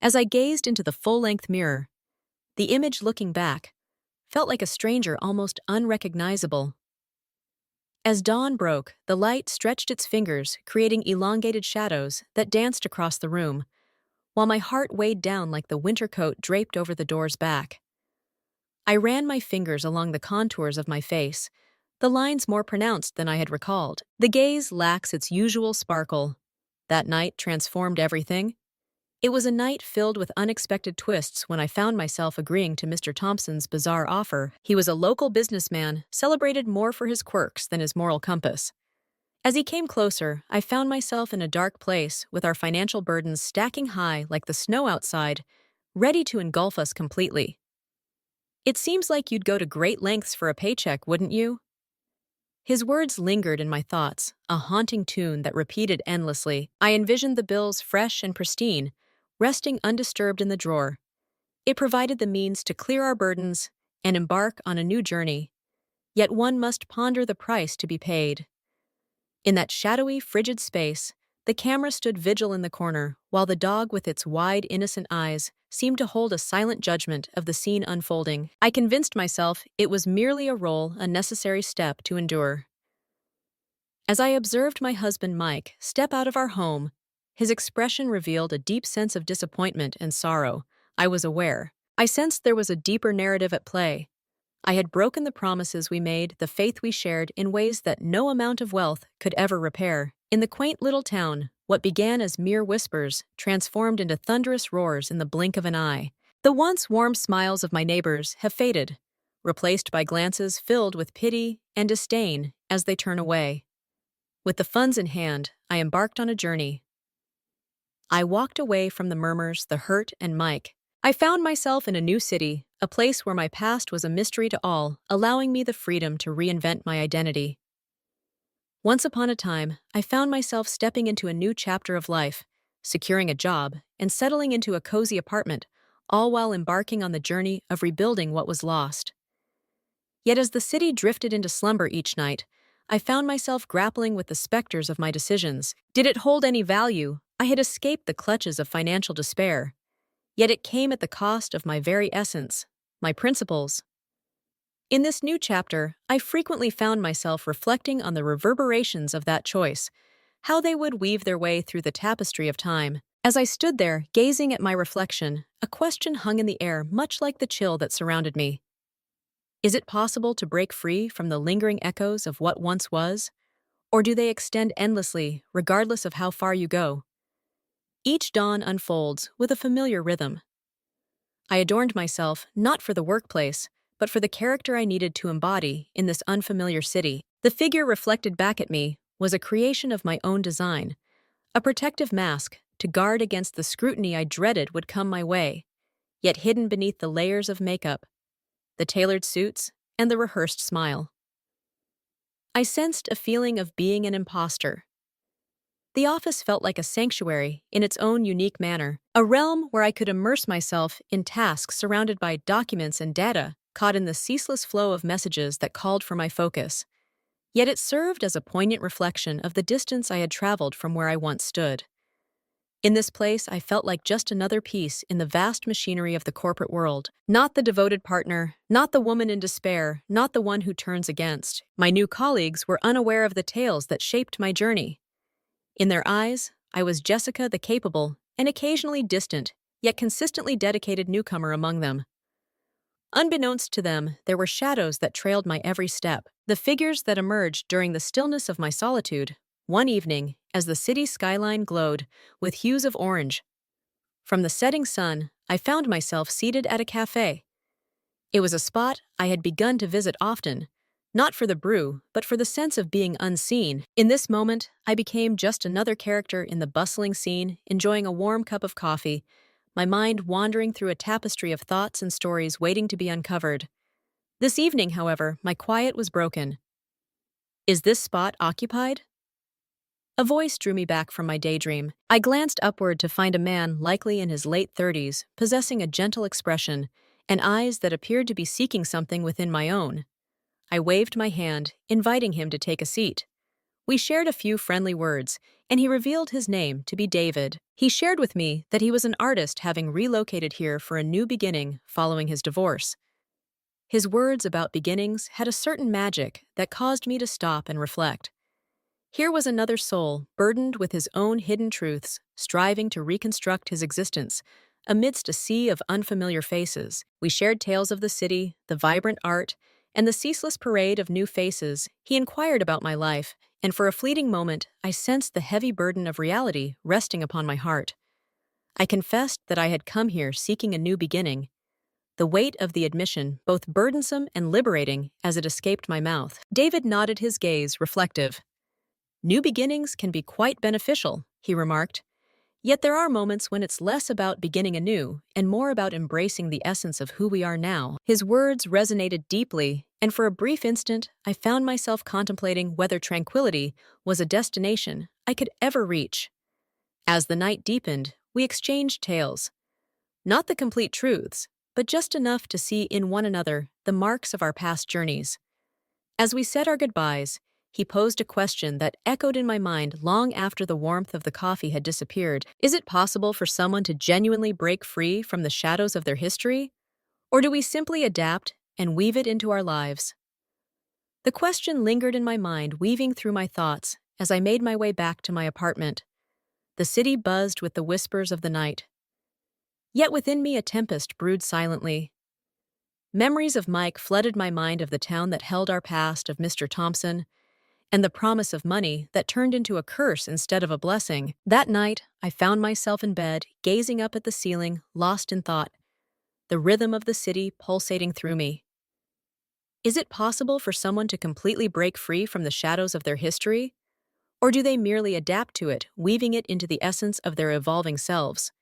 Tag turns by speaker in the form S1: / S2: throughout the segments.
S1: As I gazed into the full-length mirror, the image looking back felt like a stranger almost unrecognizable. As dawn broke, the light stretched its fingers, creating elongated shadows that danced across the room, while my heart weighed down like the winter coat draped over the door's back. I ran my fingers along the contours of my face, the lines more pronounced than I had recalled. The gaze lacks its usual sparkle. That night transformed everything. It was a night filled with unexpected twists when I found myself agreeing to Mr. Thompson's bizarre offer. He was a local businessman, celebrated more for his quirks than his moral compass. As he came closer, I found myself in a dark place with our financial burdens stacking high like the snow outside, ready to engulf us completely. "It seems like you'd go to great lengths for a paycheck, wouldn't you?" His words lingered in my thoughts, a haunting tune that repeated endlessly. I envisioned the bills fresh and pristine, resting undisturbed in the drawer. It provided the means to clear our burdens and embark on a new journey. Yet one must ponder the price to be paid. In that shadowy, frigid space, the camera stood vigil in the corner, while the dog with its wide, innocent eyes seemed to hold a silent judgment of the scene unfolding. I convinced myself it was merely a role, a necessary step to endure. As I observed my husband Mike step out of our home, his expression revealed a deep sense of disappointment and sorrow. I was aware. I sensed there was a deeper narrative at play. I had broken the promises we made, the faith we shared, in ways that no amount of wealth could ever repair. In the quaint little town, what began as mere whispers transformed into thunderous roars in the blink of an eye. The once warm smiles of my neighbors have faded, replaced by glances filled with pity and disdain as they turn away. With the funds in hand, I embarked on a journey. I walked away from the murmurs, the hurt, and Mike. I found myself in a new city, a place where my past was a mystery to all, allowing me the freedom to reinvent my identity. Once upon a time, I found myself stepping into a new chapter of life, securing a job, and settling into a cozy apartment, all while embarking on the journey of rebuilding what was lost. Yet as the city drifted into slumber each night, I found myself grappling with the specters of my decisions. Did it hold any value? I had escaped the clutches of financial despair. Yet it came at the cost of my very essence, my principles. In this new chapter, I frequently found myself reflecting on the reverberations of that choice, how they would weave their way through the tapestry of time. As I stood there, gazing at my reflection, a question hung in the air, much like the chill that surrounded me. Is it possible to break free from the lingering echoes of what once was? Or do they extend endlessly, regardless of how far you go? Each dawn unfolds with a familiar rhythm. I adorned myself not for the workplace, but for the character I needed to embody in this unfamiliar city. The figure reflected back at me was a creation of my own design, a protective mask to guard against the scrutiny I dreaded would come my way, yet hidden beneath the layers of makeup, the tailored suits, and the rehearsed smile. I sensed a feeling of being an imposter. The office felt like a sanctuary in its own unique manner, a realm where I could immerse myself in tasks surrounded by documents and data, caught in the ceaseless flow of messages that called for my focus. Yet it served as a poignant reflection of the distance I had traveled from where I once stood. In this place, I felt like just another piece in the vast machinery of the corporate world. Not the devoted partner, not the woman in despair, not the one who turns against. My new colleagues were unaware of the tales that shaped my journey. In their eyes, I was Jessica the capable, and occasionally distant, yet consistently dedicated newcomer among them. Unbeknownst to them, there were shadows that trailed my every step, the figures that emerged during the stillness of my solitude. One evening, as the city skyline glowed with hues of orange, from the setting sun, I found myself seated at a cafe. It was a spot I had begun to visit often, not for the brew, but for the sense of being unseen. In this moment, I became just another character in the bustling scene, enjoying a warm cup of coffee, my mind wandering through a tapestry of thoughts and stories waiting to be uncovered. This evening, however, my quiet was broken. "Is this spot occupied?" A voice drew me back from my daydream. I glanced upward to find a man likely in his late 30s, possessing a gentle expression and eyes that appeared to be seeking something within my own. I waved my hand, inviting him to take a seat. We shared a few friendly words, and he revealed his name to be David. He shared with me that he was an artist having relocated here for a new beginning following his divorce. His words about beginnings had a certain magic that caused me to stop and reflect. Here was another soul, burdened with his own hidden truths, striving to reconstruct his existence. Amidst a sea of unfamiliar faces, we shared tales of the city, the vibrant art, and the ceaseless parade of new faces. He inquired about my life, and for a fleeting moment, I sensed the heavy burden of reality resting upon my heart. I confessed that I had come here seeking a new beginning, the weight of the admission both burdensome and liberating as it escaped my mouth. David nodded his gaze, reflective. New beginnings can be quite beneficial, he remarked. Yet there are moments when it's less about beginning anew and more about embracing the essence of who we are now. His words resonated deeply, and for a brief instant, I found myself contemplating whether tranquility was a destination I could ever reach. As the night deepened, we exchanged tales. Not the complete truths, but just enough to see in one another the marks of our past journeys. As we said our goodbyes, he posed a question that echoed in my mind long after the warmth of the coffee had disappeared. Is it possible for someone to genuinely break free from the shadows of their history? Or do we simply adapt and weave it into our lives? The question lingered in my mind, weaving through my thoughts as I made my way back to my apartment. The city buzzed with the whispers of the night. Yet within me a tempest brewed silently. Memories of Mike flooded my mind, of the town that held our past, of Mr. Thompson, and the promise of money that turned into a curse instead of a blessing. That night, I found myself in bed, gazing up at the ceiling, lost in thought, the rhythm of the city pulsating through me. Is it possible for someone to completely break free from the shadows of their history? Or do they merely adapt to it, weaving it into the essence of their evolving selves?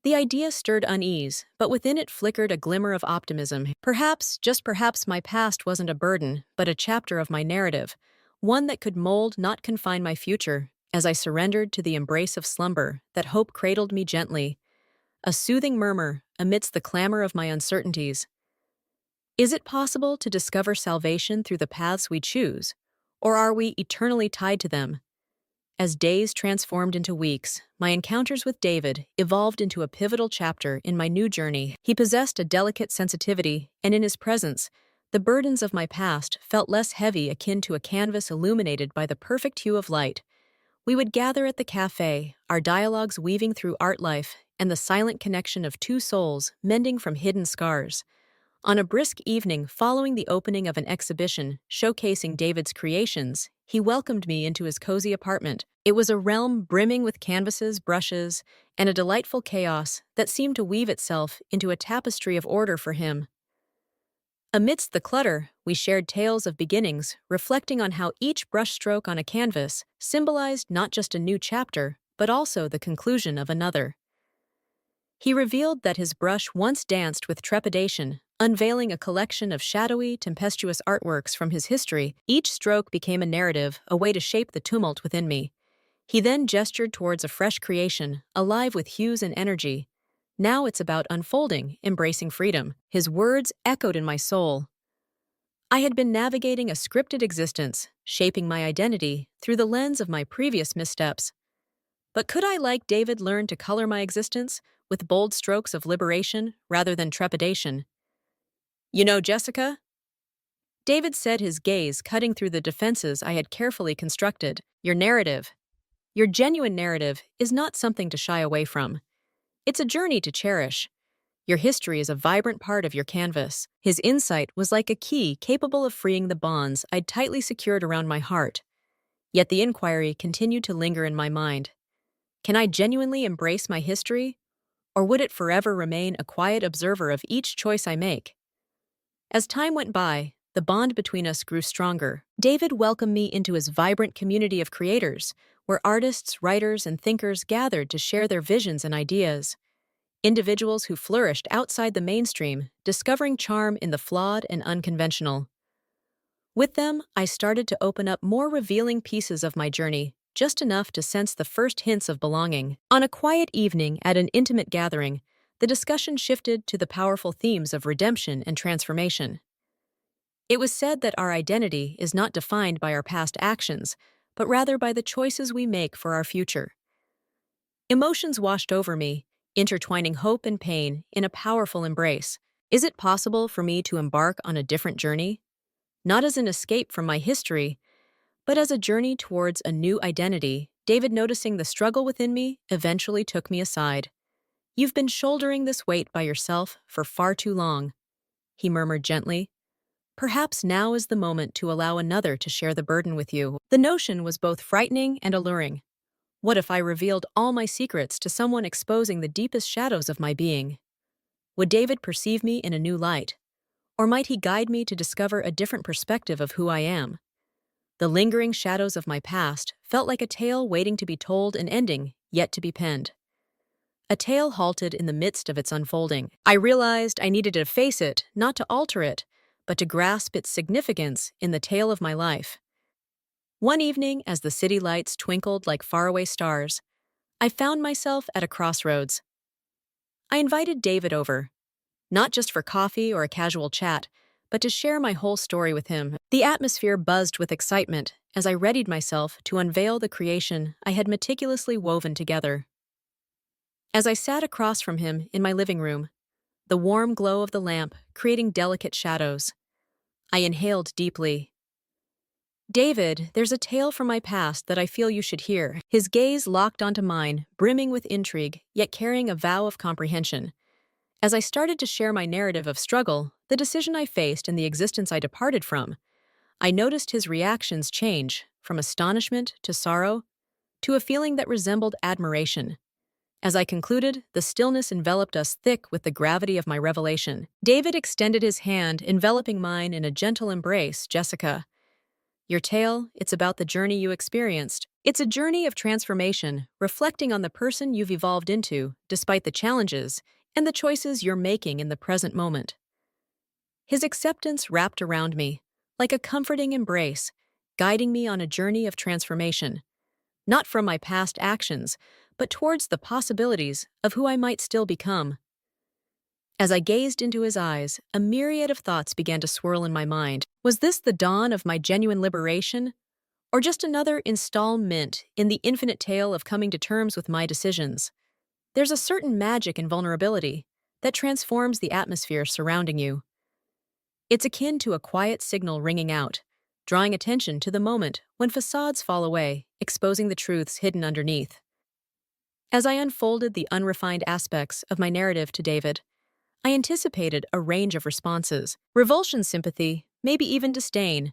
S1: The idea stirred unease, but within it flickered a glimmer of optimism. Perhaps, just perhaps, my past wasn't a burden, but a chapter of my narrative, one that could mold, not confine my future. As I surrendered to the embrace of slumber, that hope cradled me gently, a soothing murmur amidst the clamor of my uncertainties. Is it possible to discover salvation through the paths we choose, or are we eternally tied to them? As days transformed into weeks, my encounters with David evolved into a pivotal chapter in my new journey. He possessed a delicate sensitivity, and in his presence, the burdens of my past felt less heavy, akin to a canvas illuminated by the perfect hue of light. We would gather at the cafe, our dialogues weaving through art life and the silent connection of two souls mending from hidden scars. On a brisk evening following the opening of an exhibition showcasing David's creations, he welcomed me into his cozy apartment. It was a realm brimming with canvases, brushes, and a delightful chaos that seemed to weave itself into a tapestry of order for him. Amidst the clutter, we shared tales of beginnings, reflecting on how each brushstroke on a canvas symbolized not just a new chapter, but also the conclusion of another. He revealed that his brush once danced with trepidation, unveiling a collection of shadowy, tempestuous artworks from his history. Each stroke became a narrative, a way to shape the tumult within me. He then gestured towards a fresh creation, alive with hues and energy. Now it's about unfolding, embracing freedom. His words echoed in my soul. I had been navigating a scripted existence, shaping my identity through the lens of my previous missteps. But could I, like David, learn to color my existence with bold strokes of liberation rather than trepidation? You know, Jessica? David said, his gaze cutting through the defenses I had carefully constructed. Your genuine narrative is not something to shy away from. It's a journey to cherish. Your history is a vibrant part of your canvas. His insight was like a key capable of freeing the bonds I'd tightly secured around my heart. Yet the inquiry continued to linger in my mind. Can I genuinely embrace my history? Or would it forever remain a quiet observer of each choice I make? As time went by, the bond between us grew stronger. David welcomed me into his vibrant community of creators, where artists, writers, and thinkers gathered to share their visions and ideas. Individuals who flourished outside the mainstream, discovering charm in the flawed and unconventional. With them, I started to open up more revealing pieces of my journey, just enough to sense the first hints of belonging. On a quiet evening at an intimate gathering, the discussion shifted to the powerful themes of redemption and transformation. It was said that our identity is not defined by our past actions, but rather by the choices we make for our future. Emotions washed over me, intertwining hope and pain in a powerful embrace. Is it possible for me to embark on a different journey? Not as an escape from my history, but as a journey towards a new identity. David, noticing the struggle within me, eventually took me aside. "You've been shouldering this weight by yourself for far too long," he murmured gently. "Perhaps now is the moment to allow another to share the burden with you." The notion was both frightening and alluring. What if I revealed all my secrets to someone exposing the deepest shadows of my being? Would David perceive me in a new light? Or might he guide me to discover a different perspective of who I am? The lingering shadows of my past felt like a tale waiting to be told, an ending yet to be penned. A tale halted in the midst of its unfolding. I realized I needed to face it, not to alter it, but to grasp its significance in the tale of my life. One evening, as the city lights twinkled like faraway stars, I found myself at a crossroads. I invited David over, not just for coffee or a casual chat, but to share my whole story with him. The atmosphere buzzed with excitement as I readied myself to unveil the creation I had meticulously woven together. As I sat across from him in my living room, the warm glow of the lamp creating delicate shadows, I inhaled deeply. "David, there's a tale from my past that I feel you should hear." His gaze locked onto mine, brimming with intrigue, yet carrying a vow of comprehension. As I started to share my narrative of struggle, the decision I faced and the existence I departed from, I noticed his reactions change from astonishment to sorrow to a feeling that resembled admiration. As I concluded, the stillness enveloped us thick with the gravity of my revelation. David extended his hand, enveloping mine in a gentle embrace. "Jessica, your tale, it's about the journey you experienced. It's a journey of transformation, reflecting on the person you've evolved into, despite the challenges and the choices you're making in the present moment." His acceptance wrapped around me, like a comforting embrace, guiding me on a journey of transformation, not from my past actions, but towards the possibilities of who I might still become. As I gazed into his eyes, a myriad of thoughts began to swirl in my mind. Was this the dawn of my genuine liberation, or just another installment in the infinite tale of coming to terms with my decisions? There's a certain magic in vulnerability that transforms the atmosphere surrounding you. It's akin to a quiet signal ringing out, drawing attention to the moment when facades fall away, exposing the truths hidden underneath. As I unfolded the unrefined aspects of my narrative to David, I anticipated a range of responses: revulsion, sympathy, maybe even disdain.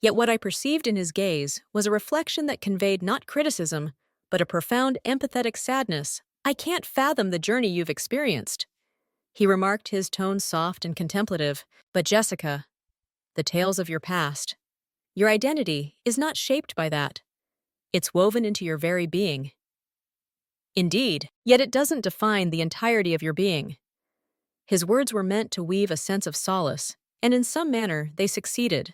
S1: Yet what I perceived in his gaze was a reflection that conveyed not criticism, but a profound empathetic sadness. "I can't fathom the journey you've experienced," he remarked, his tone soft and contemplative. "But Jessica, the tales of your past, your identity is not shaped by that. It's woven into your very being." "Indeed, yet it doesn't define the entirety of your being." His words were meant to weave a sense of solace, and in some manner they succeeded.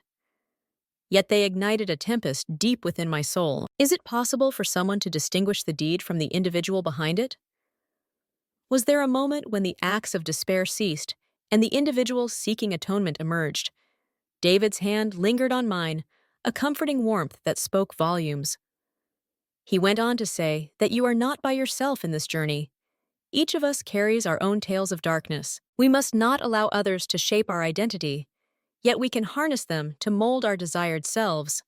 S1: Yet they ignited a tempest deep within my soul. Is it possible for someone to distinguish the deed from the individual behind it? Was there a moment when the acts of despair ceased and the individual seeking atonement emerged? David's hand lingered on mine, a comforting warmth that spoke volumes. He went on to say that you are not by yourself in this journey. Each of us carries our own tales of darkness. We must not allow others to shape our identity, yet we can harness them to mold our desired selves.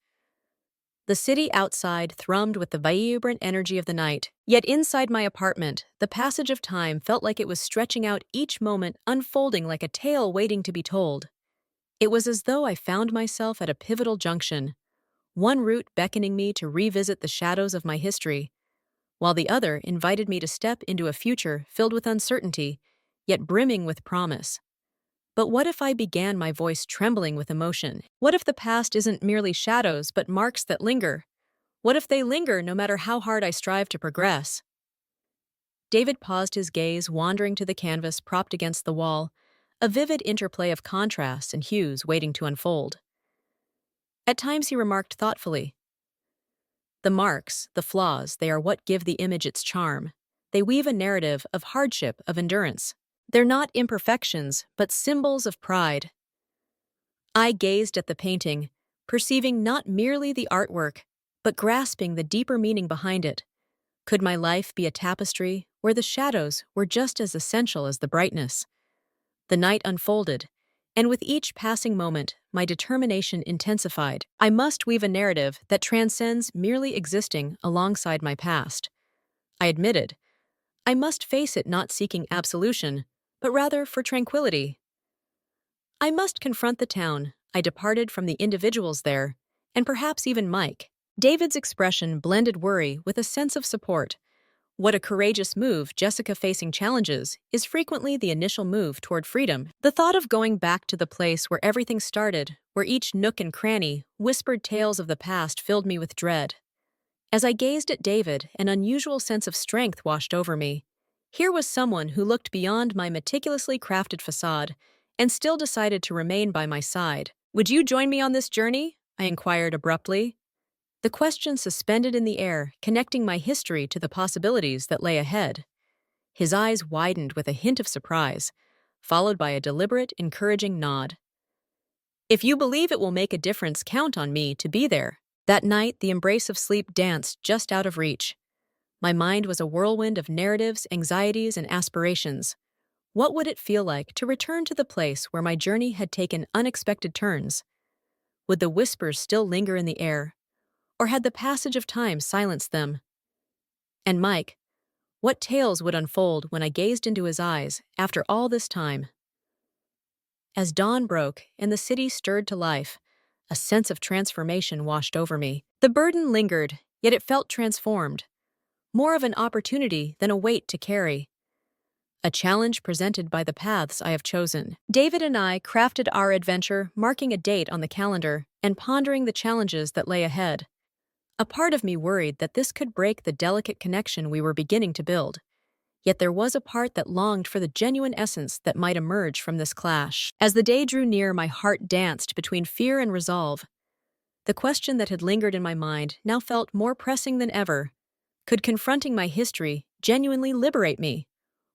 S1: The city outside thrummed with the vibrant energy of the night, yet inside my apartment, the passage of time felt like it was stretching out, each moment unfolding like a tale waiting to be told. It was as though I found myself at a pivotal junction, one route beckoning me to revisit the shadows of my history, while the other invited me to step into a future filled with uncertainty, yet brimming with promise. But what if I began, my voice trembling with emotion? What if the past isn't merely shadows but marks that linger? What if they linger no matter how hard I strive to progress? David paused, his gaze wandering to the canvas propped against the wall, a vivid interplay of contrasts and hues waiting to unfold. At times he remarked thoughtfully, "The marks, the flaws, they are what give the image its charm. They weave a narrative of hardship, of endurance. They're not imperfections, but symbols of pride." I gazed at the painting, perceiving not merely the artwork, but grasping the deeper meaning behind it. Could my life be a tapestry where the shadows were just as essential as the brightness? The night unfolded, and with each passing moment, my determination intensified. I must weave a narrative that transcends merely existing alongside my past. I admitted, I must face it not seeking absolution, but rather for tranquility. I must confront the town. I departed from the individuals there, and perhaps even Mike. David's expression blended worry with a sense of support. What a courageous move. Jessica facing challenges is frequently the initial move toward freedom. The thought of going back to the place where everything started, where each nook and cranny whispered tales of the past, filled me with dread. As I gazed at David, an unusual sense of strength washed over me. Here was someone who looked beyond my meticulously crafted facade and still decided to remain by my side. "Would you join me on this journey?" I inquired abruptly. The question suspended in the air, connecting my history to the possibilities that lay ahead. His eyes widened with a hint of surprise, followed by a deliberate, encouraging nod. "If you believe it will make a difference, count on me to be there." That night, the embrace of sleep danced just out of reach. My mind was a whirlwind of narratives, anxieties, and aspirations. What would it feel like to return to the place where my journey had taken unexpected turns? Would the whispers still linger in the air, or had the passage of time silenced them? And Mike, what tales would unfold when I gazed into his eyes after all this time? As dawn broke and the city stirred to life, a sense of transformation washed over me. The burden lingered, yet it felt transformed, more of an opportunity than a weight to carry. A challenge presented by the paths I have chosen. David and I crafted our adventure, marking a date on the calendar and pondering the challenges that lay ahead. A part of me worried that this could break the delicate connection we were beginning to build. Yet there was a part that longed for the genuine essence that might emerge from this clash. As the day drew near, my heart danced between fear and resolve. The question that had lingered in my mind now felt more pressing than ever. Could confronting my history genuinely liberate me?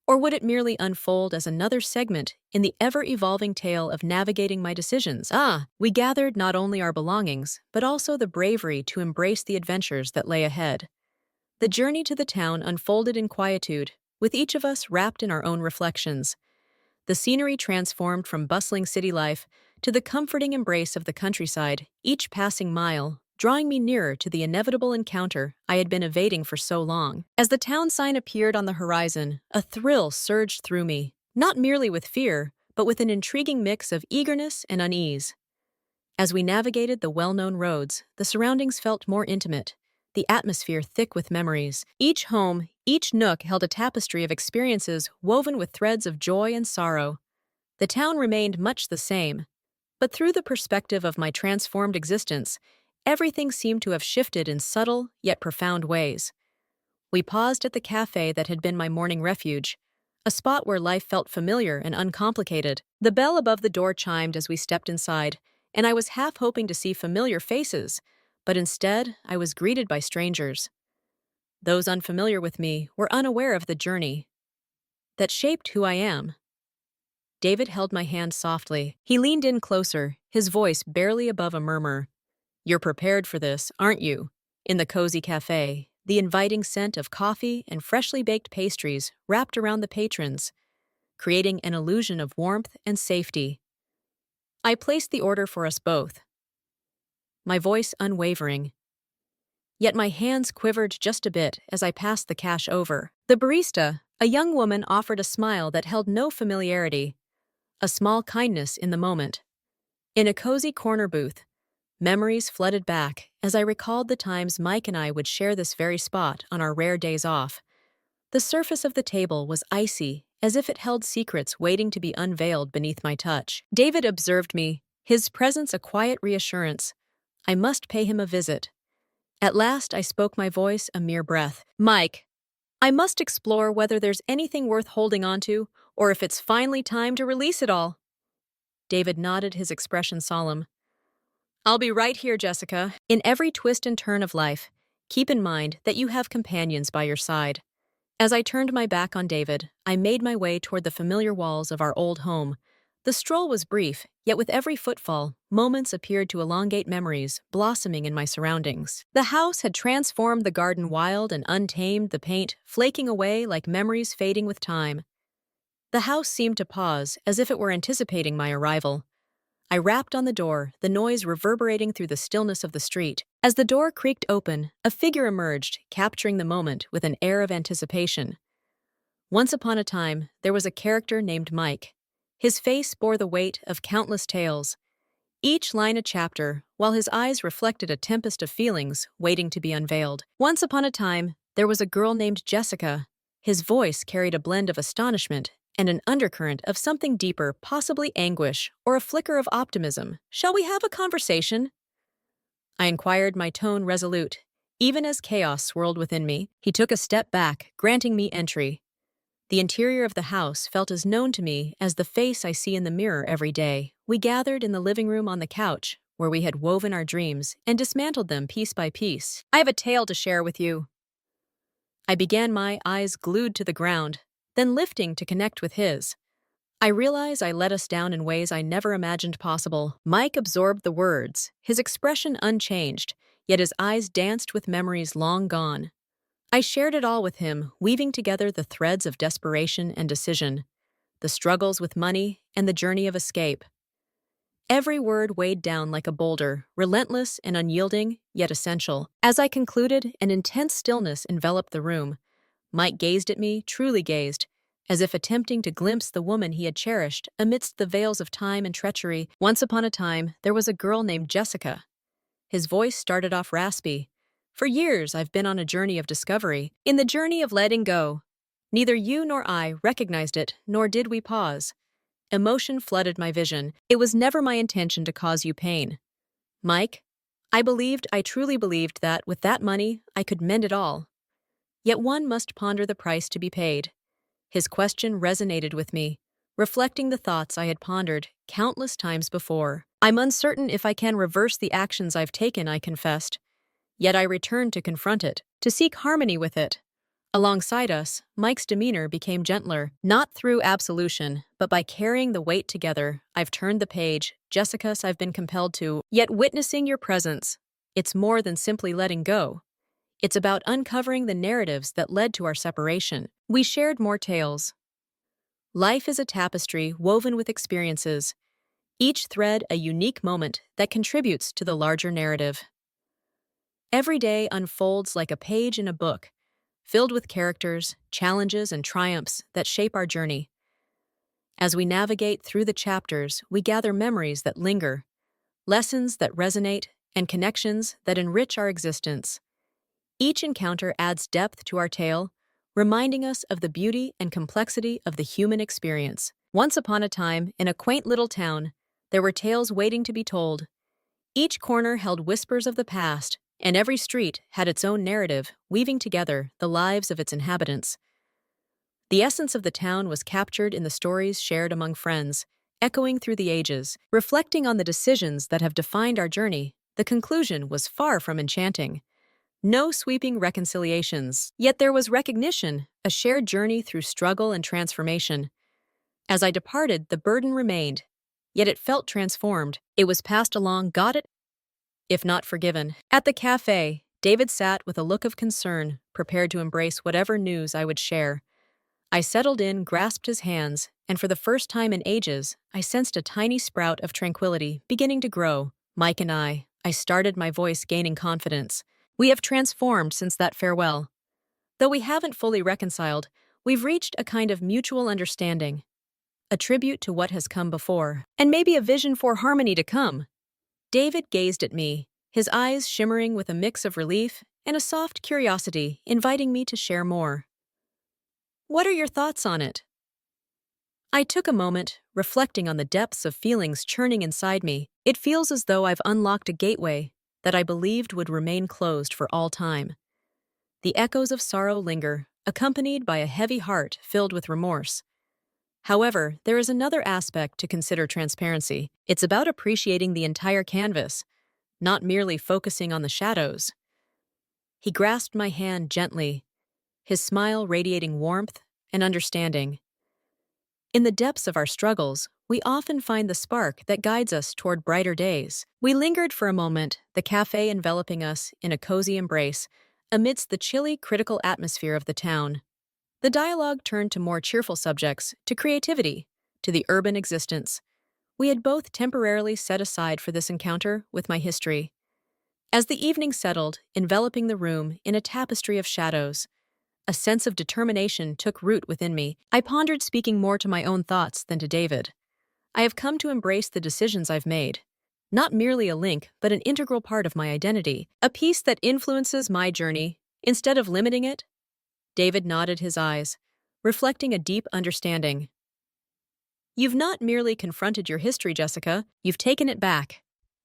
S1: Or would it merely unfold as another segment in the ever-evolving tale of navigating my decisions? We gathered not only our belongings, but also the bravery to embrace the adventures that lay ahead. The journey to the town unfolded in quietude, with each of us wrapped in our own reflections. The scenery transformed from bustling city life to the comforting embrace of the countryside, each passing mile drawing me nearer to the inevitable encounter I had been evading for so long. As the town sign appeared on the horizon, a thrill surged through me, not merely with fear, but with an intriguing mix of eagerness and unease. As we navigated the well-known roads, the surroundings felt more intimate, the atmosphere thick with memories. Each home, each nook held a tapestry of experiences woven with threads of joy and sorrow. The town remained much the same, but through the perspective of my transformed existence, everything seemed to have shifted in subtle yet profound ways. We paused at the cafe that had been my morning refuge, a spot where life felt familiar and uncomplicated. The bell above the door chimed as we stepped inside, and I was half hoping to see familiar faces, but instead I was greeted by strangers. Those unfamiliar with me were unaware of the journey that shaped who I am. David held my hand softly. He leaned in closer, his voice barely above a murmur. "You're prepared for this, aren't you?" In the cozy cafe, the inviting scent of coffee and freshly baked pastries wrapped around the patrons, creating an illusion of warmth and safety. I placed the order for us both, my voice unwavering. Yet my hands quivered just a bit as I passed the cash over. The barista, a young woman, offered a smile that held no familiarity, a small kindness in the moment. In a cozy corner booth, memories flooded back as I recalled the times Mike and I would share this very spot on our rare days off. The surface of the table was icy, as if it held secrets waiting to be unveiled beneath my touch. David observed me, his presence a quiet reassurance. I must pay him a visit. At last I spoke, my voice a mere breath. "Mike, I must explore whether there's anything worth holding on to, or if it's finally time to release it all." David nodded, his expression solemn. "I'll be right here, Jessica." In every twist and turn of life, keep in mind that you have companions by your side. As I turned my back on David, I made my way toward the familiar walls of our old home, The stroll was brief, yet with every footfall, moments appeared to elongate memories, blossoming in my surroundings. The house had transformed the garden wild and untamed, the paint flaking away like memories fading with time. The house seemed to pause, as if it were anticipating my arrival. I rapped on the door, the noise reverberating through the stillness of the street. As the door creaked open, a figure emerged, capturing the moment with an air of anticipation. Once upon a time, there was a character named Mike. His face bore the weight of countless tales, each line a chapter, while his eyes reflected a tempest of feelings waiting to be unveiled. Once upon a time, there was a girl named Jessica. His voice carried a blend of astonishment and an undercurrent of something deeper, possibly anguish or a flicker of optimism. "Shall we have a conversation?" I inquired, my tone resolute. Even as chaos swirled within me, he took a step back, granting me entry. The interior of the house felt as known to me as the face I see in the mirror every day. We gathered in the living room on the couch, where we had woven our dreams and dismantled them piece by piece. "I have a tale to share with you." I began, my eyes glued to the ground, then lifting to connect with his. I realize I let us down in ways I never imagined possible. Mike absorbed the words, his expression unchanged, yet his eyes danced with memories long gone. I shared it all with him, weaving together the threads of desperation and decision, the struggles with money and the journey of escape. Every word weighed down like a boulder, relentless and unyielding, yet essential. As I concluded, an intense stillness enveloped the room. Mike gazed at me, truly gazed, as if attempting to glimpse the woman he had cherished amidst the veils of time and treachery. "Once upon a time, there was a girl named Jessica." His voice started off raspy. "For years, I've been on a journey of discovery, in the journey of letting go. Neither you nor I recognized it, nor did we pause. Emotion flooded my vision. It was never my intention to cause you pain. Mike, I truly believed that with that money, I could mend it all. Yet one must ponder the price to be paid." His question resonated with me, reflecting the thoughts I had pondered countless times before. "I'm uncertain if I can reverse the actions I've taken," I confessed. Yet I returned to confront it, to seek harmony with it. Alongside us, Mike's demeanor became gentler, not through absolution, but by carrying the weight together. "I've turned the page, Jessica, I've been compelled to. Yet witnessing your presence, it's more than simply letting go. It's about uncovering the narratives that led to our separation." We shared more tales. Life is a tapestry woven with experiences, each thread a unique moment that contributes to the larger narrative. Every day unfolds like a page in a book, filled with characters, challenges, and triumphs that shape our journey. As we navigate through the chapters, we gather memories that linger, lessons that resonate, and connections that enrich our existence. Each encounter adds depth to our tale, reminding us of the beauty and complexity of the human experience. Once upon a time, in a quaint little town, there were tales waiting to be told. Each corner held whispers of the past, and every street had its own narrative, weaving together the lives of its inhabitants. The essence of the town was captured in the stories shared among friends, echoing through the ages. Reflecting on the decisions that have defined our journey, the conclusion was far from enchanting. No sweeping reconciliations, yet there was recognition, a shared journey through struggle and transformation. As I departed, the burden remained, yet it felt transformed. It was passed along, got it, if not forgiven. At the cafe, David sat with a look of concern, prepared to embrace whatever news I would share. I settled in, grasped his hands, and for the first time in ages, I sensed a tiny sprout of tranquility beginning to grow. "Mike and I started, my voice gaining confidence. "We have transformed since that farewell. Though we haven't fully reconciled, we've reached a kind of mutual understanding, a tribute to what has come before, and maybe a vision for harmony to come." David gazed at me, his eyes shimmering with a mix of relief and a soft curiosity, inviting me to share more. "What are your thoughts on it?" I took a moment, reflecting on the depths of feelings churning inside me. It feels as though I've unlocked a gateway that I believed would remain closed for all time. The echoes of sorrow linger, accompanied by a heavy heart filled with remorse. However, there is another aspect to consider: transparency. It's about appreciating the entire canvas, not merely focusing on the shadows. He grasped my hand gently, his smile radiating warmth and understanding. In the depths of our struggles, we often find the spark that guides us toward brighter days. We lingered for a moment, the cafe enveloping us in a cozy embrace, amidst the chilly, critical atmosphere of the town. The dialogue turned to more cheerful subjects, to creativity, to the urban existence. We had both temporarily set aside for this encounter with my history. As the evening settled, enveloping the room in a tapestry of shadows, a sense of determination took root within me. I pondered speaking more to my own thoughts than to David. I have come to embrace the decisions I've made. Not merely a link, but an integral part of my identity, a piece that influences my journey, instead of limiting it. David nodded his eyes, reflecting a deep understanding. You've not merely confronted your history, Jessica, you've taken it back.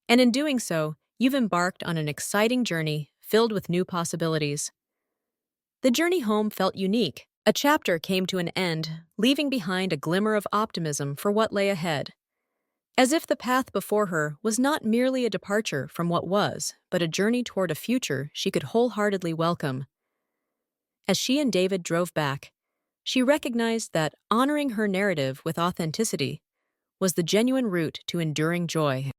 S1: And in doing so, you've embarked on an exciting journey filled with new possibilities. The journey home felt unique. A chapter came to an end, leaving behind a glimmer of optimism for what lay ahead. As if the path before her was not merely a departure from what was, but a journey toward a future she could wholeheartedly welcome. As she and David drove back, she recognized that honoring her narrative with authenticity was the genuine route to enduring joy.